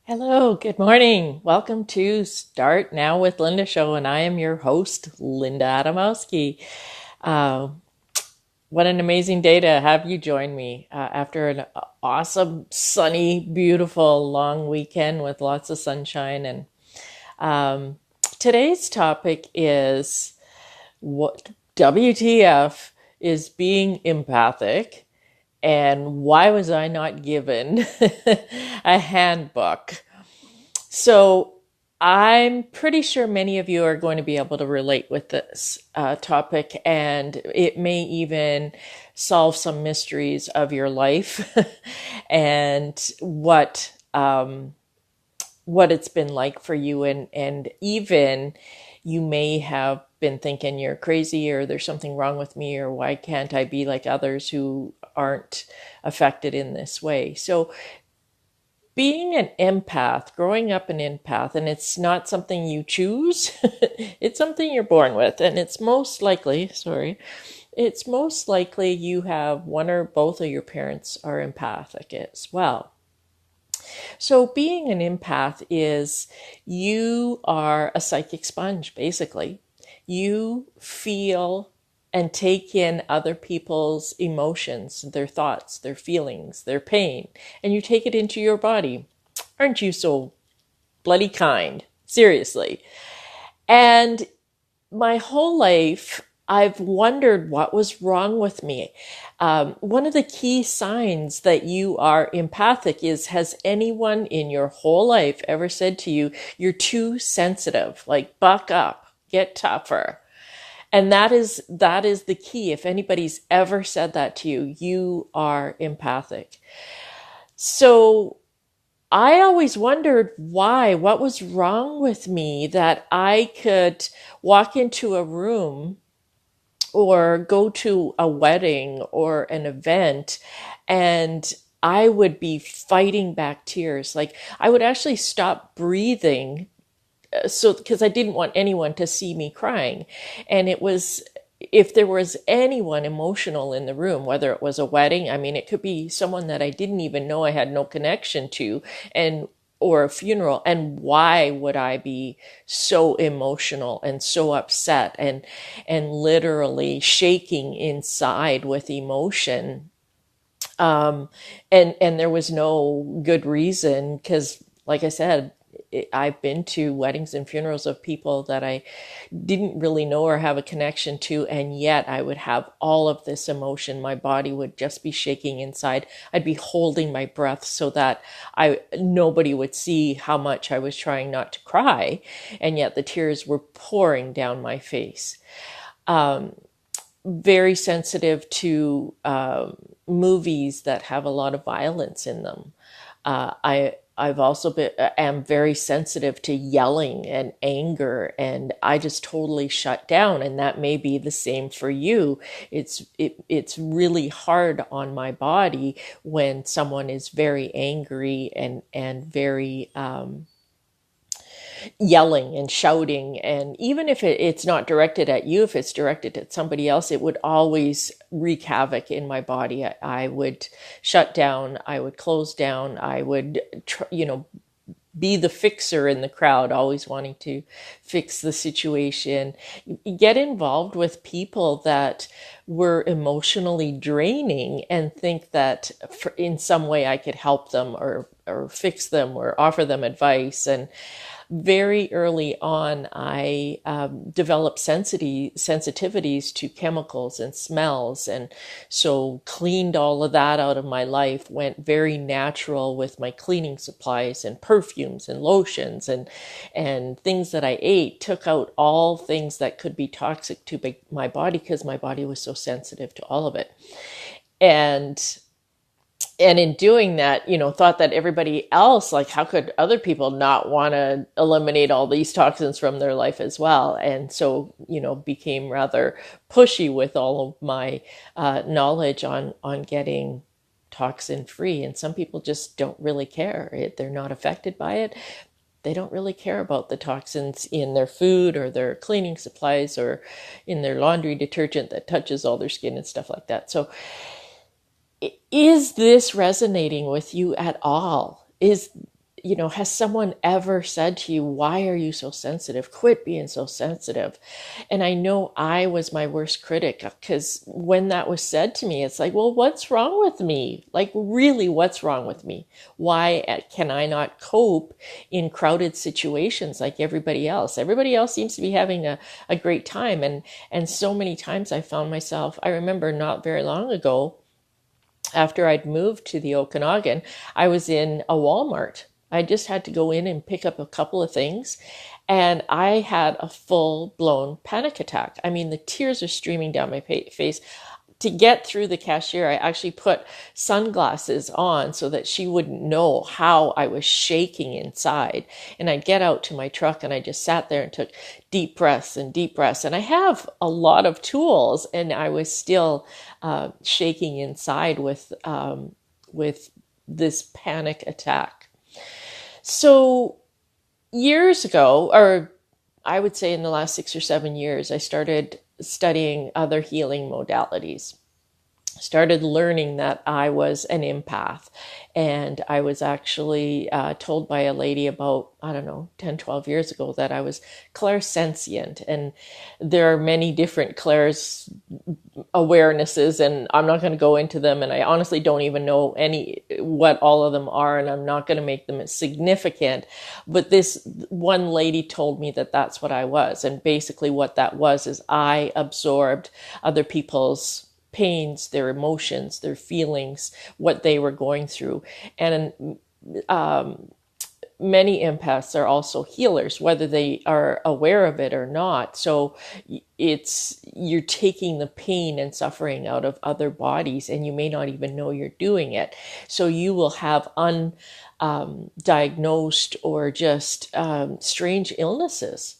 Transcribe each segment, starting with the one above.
Hello, good morning. Welcome to Start Now with Linda show, and I am your host, Linda Adamowski. Uh, what an amazing day to have you join me after an awesome, sunny, beautiful, long weekend with lots of sunshine. And today's topic is what WTF is being empathic, and why was I not given a handbook? So I'm pretty sure many of you are going to be able to relate with this topic, and it may even solve some mysteries of your life and what it's been like for you, and even you may have been thinking you're crazy or there's something wrong with me or why can't I be like others who aren't affected in this way. So being an empath, growing up an empath, and it's not something you choose, it's something you're born with. And it's most likely you have one or both of your parents are empathic as well. So being an empath is you are a psychic sponge, basically. You feel and take in other people's emotions, their thoughts, their feelings, their pain, and you take it into your body. Aren't you so bloody kind? Seriously. And my whole life, I've wondered what was wrong with me. One of the key signs that you are empathic is, has anyone in your whole life ever said to you, you're too sensitive, like buck up, get tougher? And that is the key. If anybody's ever said that to you, you are empathic. So I always wondered why, what was wrong with me that I could walk into a room or go to a wedding or an event and I would be fighting back tears. Like I would actually stop breathing, so because I didn't want anyone to see me crying. And it was, if there was anyone emotional in the room, whether it was a wedding, I mean, it could be someone that I didn't even know, I had no connection to, and or a funeral, and why would I be so emotional and so upset and literally shaking inside with emotion? And there was no good reason, because like I said, I've been to weddings and funerals of people that I didn't really know or have a connection to, and yet I would have all of this emotion. My body would just be shaking inside. I'd be holding my breath so that nobody would see how much I was trying not to cry, and yet the tears were pouring down my face. Very sensitive to movies that have a lot of violence in them. I've also been am very sensitive to yelling and anger, and I just totally shut down. And that may be the same for you. It's really hard on my body when someone is very angry and very yelling and shouting. And even if it's not directed at you, if it's directed at somebody else, it would always wreak havoc in my body. I would shut down, I would close down, I would be the fixer in the crowd, always wanting to fix the situation. Get involved with people that were emotionally draining and think that in some way I could help them or fix them or offer them advice. And very early on, I developed sensitivities to chemicals and smells. And so cleaned all of that out of my life, went very natural with my cleaning supplies and perfumes and lotions and things that I ate, took out all things that could be toxic to my body because my body was so sensitive to all of it. And in doing that, thought that everybody else, like, how could other people not want to eliminate all these toxins from their life as well? And so, became rather pushy with all of my knowledge on getting toxin free. And some people just don't really care. They're not affected by it. They don't really care about the toxins in their food or their cleaning supplies or in their laundry detergent that touches all their skin and stuff like that. So is this resonating with you at all? has someone ever said to you, why are you so sensitive? Quit being so sensitive. And I know I was my worst critic, because when that was said to me, it's like, well, what's wrong with me? Like, really, what's wrong with me? Why can I not cope in crowded situations like everybody else? Everybody else seems to be having a great time. And so many times I found myself, I remember not very long ago, after I'd moved to the Okanagan, I was in a Walmart. I just had to go in and pick up a couple of things, and I had a full blown panic attack. I mean, the tears are streaming down my face. To get through the cashier, I actually put sunglasses on so that she wouldn't know how I was shaking inside. And I'd get out to my truck and I just sat there and took deep breaths and deep breaths. And I have a lot of tools, and I was still shaking inside with this panic attack. So years ago, or I would say in the last 6 or 7 years, I started studying other healing modalities. Started learning that I was an empath. And I was actually told by a lady about, I don't know, 10, 12 years ago that I was clairsentient. And there are many different clairs awarenesses, and I'm not going to go into them. And I honestly don't even know what all of them are, and I'm not going to make them significant. But this one lady told me that that's what I was. And basically what that was is I absorbed other people's pains, their emotions, their feelings, what they were going through. And many empaths are also healers, whether they are aware of it or not. So you're taking the pain and suffering out of other bodies, and you may not even know you're doing it. So you will have undiagnosed or just strange illnesses.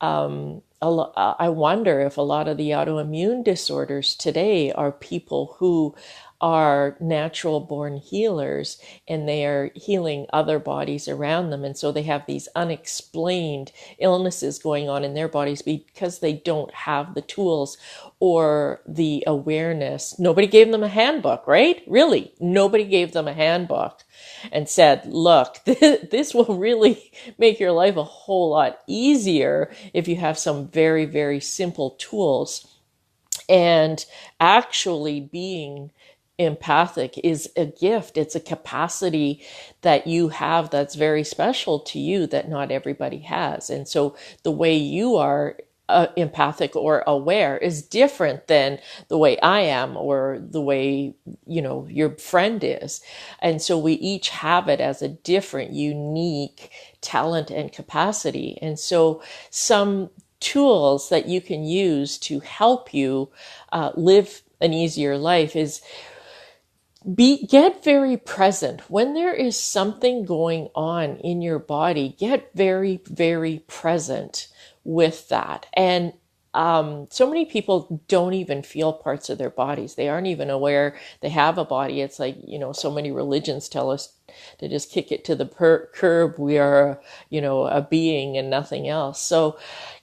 I wonder if a lot of the autoimmune disorders today are people who are natural born healers, and they are healing other bodies around them. And so they have these unexplained illnesses going on in their bodies because they don't have the tools or the awareness. Nobody gave them a handbook, right? Really, nobody gave them a handbook and said, look, this will really make your life a whole lot easier if you have some very, very simple tools. And actually being empathic is a gift. It's a capacity that you have that's very special to you that not everybody has. And so the way you are empathic or aware is different than the way I am, or the way, your friend is. And so we each have it as a different, unique talent and capacity. And so some tools that you can use to help you live an easier life is get very present. When there is something going on in your body, get very, very present with that. And so many people don't even feel parts of their bodies. They aren't even aware they have a body. It's like, so many religions tell us to just kick it to the curb. We are, a being and nothing else. So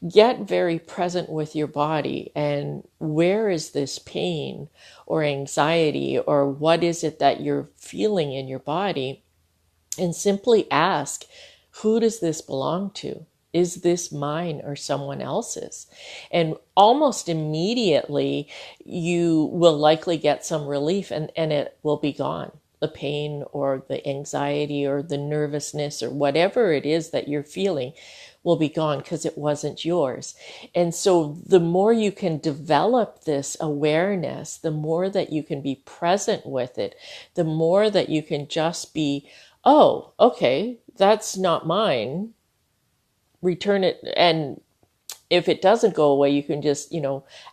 get very present with your body, and where is this pain or anxiety, or what is it that you're feeling in your body? And simply ask, who does this belong to? Is this mine or someone else's? And almost immediately you will likely get some relief, and it will be gone. The pain or the anxiety or the nervousness or whatever it is that you're feeling will be gone, because it wasn't yours. And so the more you can develop this awareness, the more that you can be present with it, the more that you can just be, oh, okay, that's not mine. Return it. And if it doesn't go away, you can just,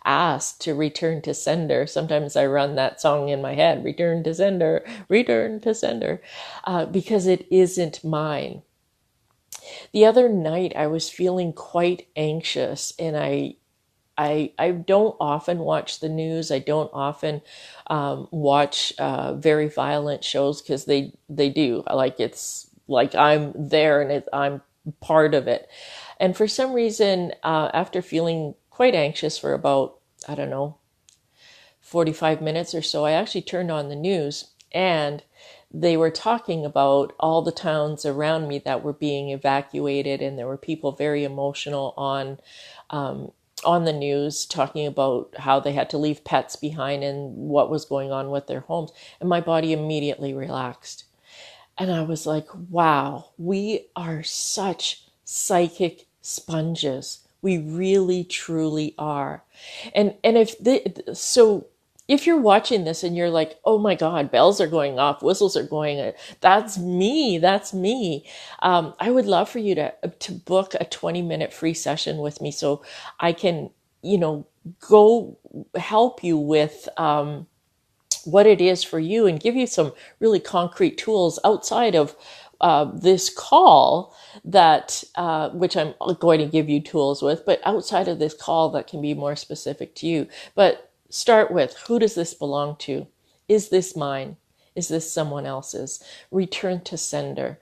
ask to return to sender. Sometimes I run that song in my head, return to sender, because it isn't mine. The other night I was feeling quite anxious, and I don't often watch the news. I don't often watch very violent shows, because they do. It's like I'm there, and I'm part of it. And for some reason, after feeling quite anxious for about, 45 minutes or so, I actually turned on the news, and they were talking about all the towns around me that were being evacuated, and there were people very emotional on the news talking about how they had to leave pets behind and what was going on with their homes. And my body immediately relaxed. And I was like, wow, we are such psychic sponges. We really, truly are. And if you're watching this and you're like, oh my God, bells are going off, whistles are going, that's me, that's me. I would love for you to book a 20-minute free session with me so I can, go help you with what it is for you and give you some really concrete tools outside of this call that which I'm going to give you tools with, but outside of this call that can be more specific to you. But start with, who does this belong to? Is this mine? Is this someone else's? Return to sender.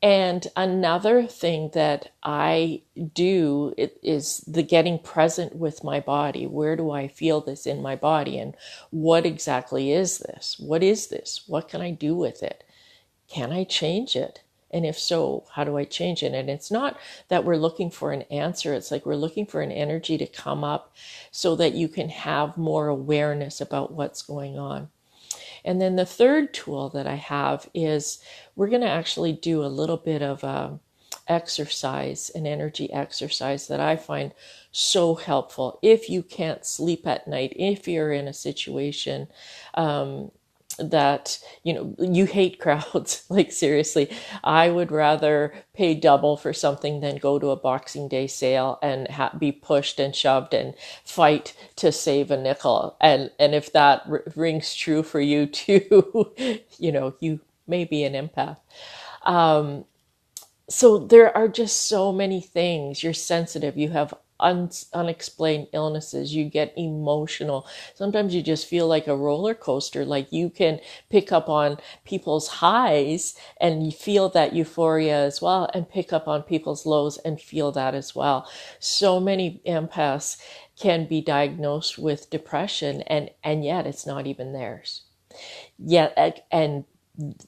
And another thing that I do is the getting present with my body. Where do I feel this in my body? And what exactly is this? What is this? What can I do with it? Can I change it? And if so, how do I change it? And it's not that we're looking for an answer. It's like we're looking for an energy to come up so that you can have more awareness about what's going on. And then the third tool that I have is we're going to actually do a little bit of exercise, an energy exercise that I find so helpful. If you can't sleep at night, if you're in a situation that, you hate crowds, like seriously, I would rather pay double for something than go to a Boxing Day sale and be pushed and shoved and fight to save a nickel. And if that rings true for you too, you may be an empath. So there are just so many things. You're sensitive. You have unexplained illnesses. You get emotional. Sometimes you just feel like a roller coaster. Like you can pick up on people's highs and you feel that euphoria as well, and pick up on people's lows and feel that as well. So many empaths can be diagnosed with depression, and yet it's not even theirs. Yet, and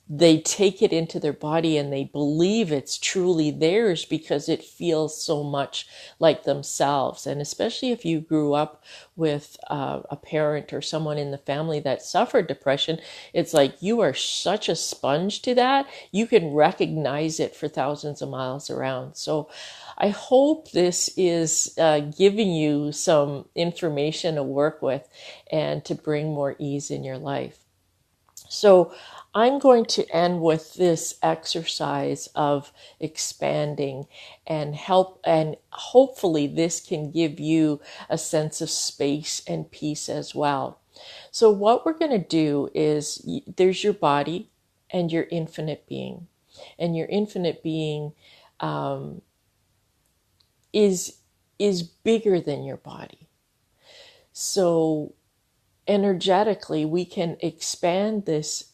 they take it into their body and they believe it's truly theirs because it feels so much like themselves. And especially if you grew up with a parent or someone in the family that suffered depression, it's like you are such a sponge to that. You can recognize it for thousands of miles around. So I hope this is giving you some information to work with and to bring more ease in your life. So I'm going to end with this exercise of expanding and hopefully this can give you a sense of space and peace as well. So what we're going to do is there's your body and your infinite being, and your infinite being is bigger than your body. So energetically, we can expand this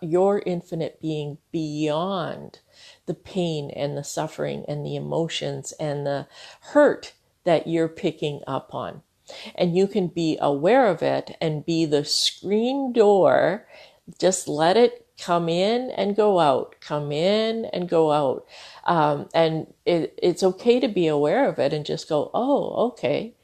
your infinite being beyond the pain and the suffering and the emotions and the hurt that you're picking up on. And you can be aware of it and be the screen door. Just let it come in and go out, come in and go out. And it's okay to be aware of it and just go, oh, okay.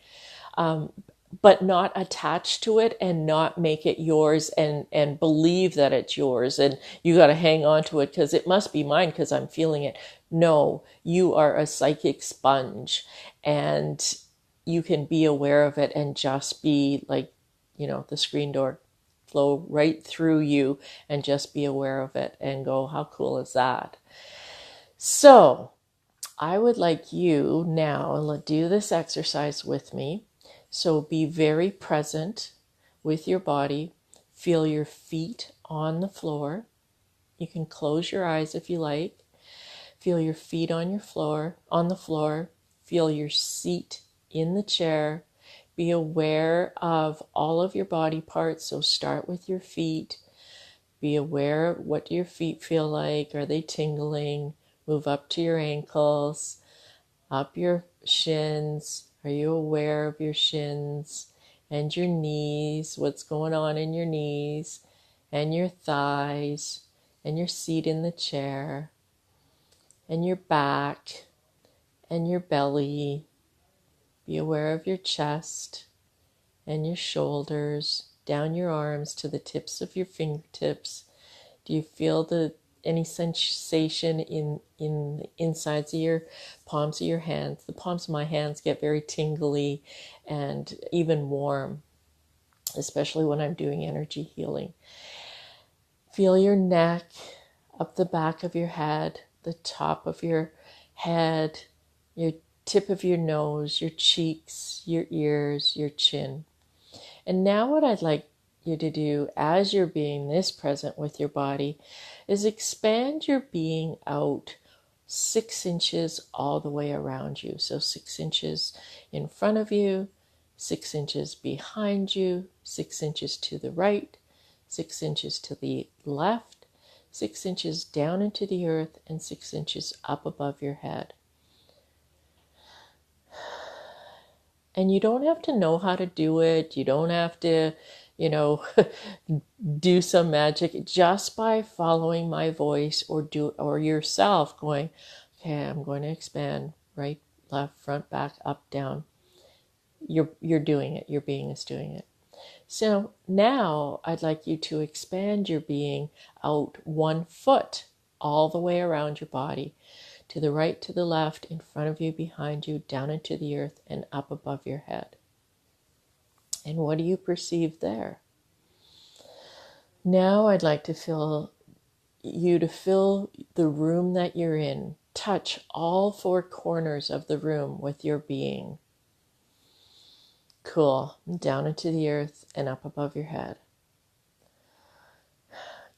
But not attach to it and not make it yours and believe that it's yours and you got to hang on to it because it must be mine because I'm feeling it. No, you are a psychic sponge and you can be aware of it and just be like, the screen door, flow right through you and just be aware of it and go, how cool is that? So I would like you now to do this exercise with me. So be very present with your body. Feel your feet on the floor. You can close your eyes if you like. Feel your feet on the floor. Feel your seat in the chair. Be aware of all of your body parts. So start with your feet. Be aware of what your feet feel like. Are they tingling? Move up to your ankles, up your shins. Are you aware of your shins and your knees? What's going on in your knees and your thighs? and your seat in the chair and your back and your belly. Be aware of your chest and your shoulders, down your arms to the tips of your fingertips. Do you feel any sensation in the insides of your palms of your hands? The palms of my hands get very tingly and even warm, especially when I'm doing energy healing. Feel your neck, up the back of your head, the top of your head, your tip of your nose, your cheeks, your ears, your chin. And now what I'd like you to do as you're being this present with your body is expand your being out 6 inches all the way around you. So 6 inches in front of you, 6 inches behind you, 6 inches to the right, 6 inches to the left, 6 inches down into the earth, and 6 inches up above your head. And you don't have to know how to do it. You don't have to, do some magic. Just by following my voice or yourself going, okay, I'm going to expand right, left, front, back, up, down. You're doing it. Your being is doing it. So now I'd like you to expand your being out 1 foot all the way around your body. To the right, to the left, in front of you, behind you, down into the earth, and up above your head. And what do you perceive there? Now I'd like to fill the room that you're in. Touch all 4 corners of the room with your being. Cool. Down into the earth and up above your head.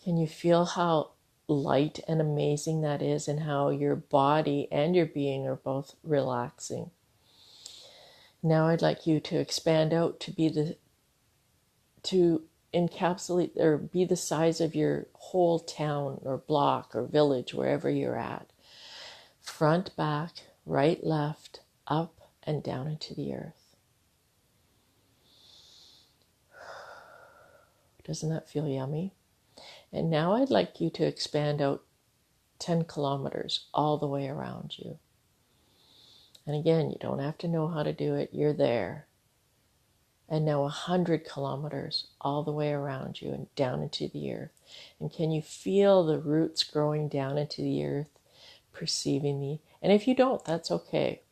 Can you feel how light and amazing that is, and how your body and your being are both relaxing? Now I'd like you to expand out to encapsulate or be the size of your whole town or block or village, wherever you're at. Front, back, right, left, up and down into the earth. Doesn't that feel yummy? And now I'd like you to expand out 10 kilometers all the way around you. And again, you don't have to know how to do it. You're there. And now 100 kilometers all the way around you and down into the earth. And can you feel the roots growing down into the earth, perceiving and if you don't, that's okay.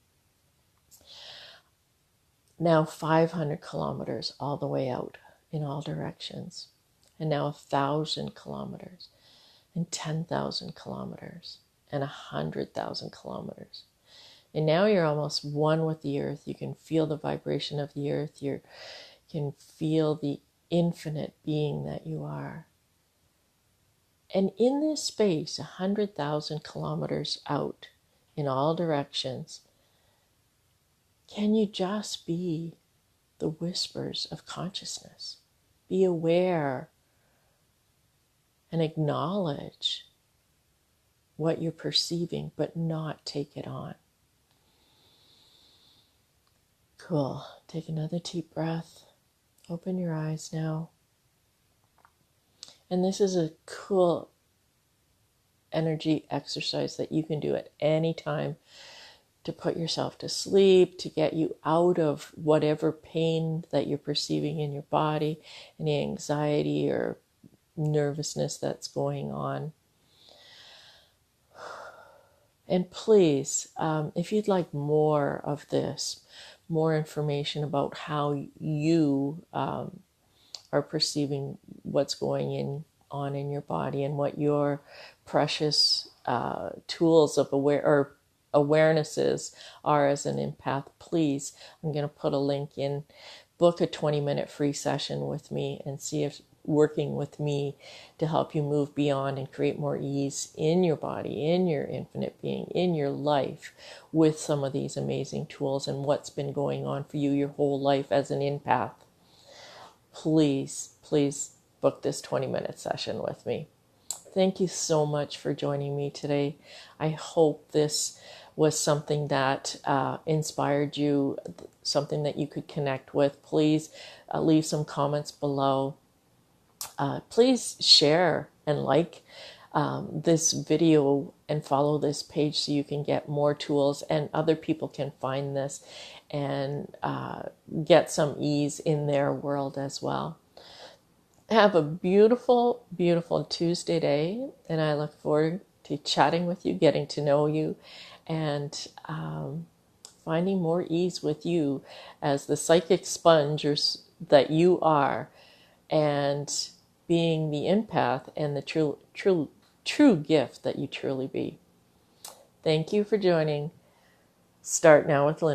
Now 500 kilometers all the way out in all directions. And now 1,000 kilometers, and 10,000 kilometers, and 100,000 kilometers. And now you're almost one with the earth. You can feel the vibration of the earth. You can feel the infinite being that you are. And in this space, 100,000 kilometers out in all directions, can you just be the whispers of consciousness? Be aware and acknowledge what you're perceiving, but not take it on. Cool. Take another deep breath. Open your eyes now. And this is a cool energy exercise that you can do at any time to put yourself to sleep, to get you out of whatever pain that you're perceiving in your body, any anxiety or nervousness that's going on. And please, if you'd like more of this, more information about how you are perceiving what's going on in your body and what your precious tools of awarenesses are as an empath, please, I'm going to put a link in. Book a 20-minute free session with me and see if working with me to help you move beyond and create more ease in your body, in your infinite being, in your life with some of these amazing tools and what's been going on for you your whole life as an empath. Please, please book this 20-minute session with me. Thank you so much for joining me today. I hope this was something that inspired you, something that you could connect with. Please leave some comments below. Please share and like this video and follow this page so you can get more tools and other people can find this and get some ease in their world as well. Have a beautiful, beautiful Tuesday day, and I look forward to chatting with you, getting to know you, and finding more ease with you as the psychic sponge that you are, and being the empath and the true gift that you truly be. Thank you for joining. Start now with Linda.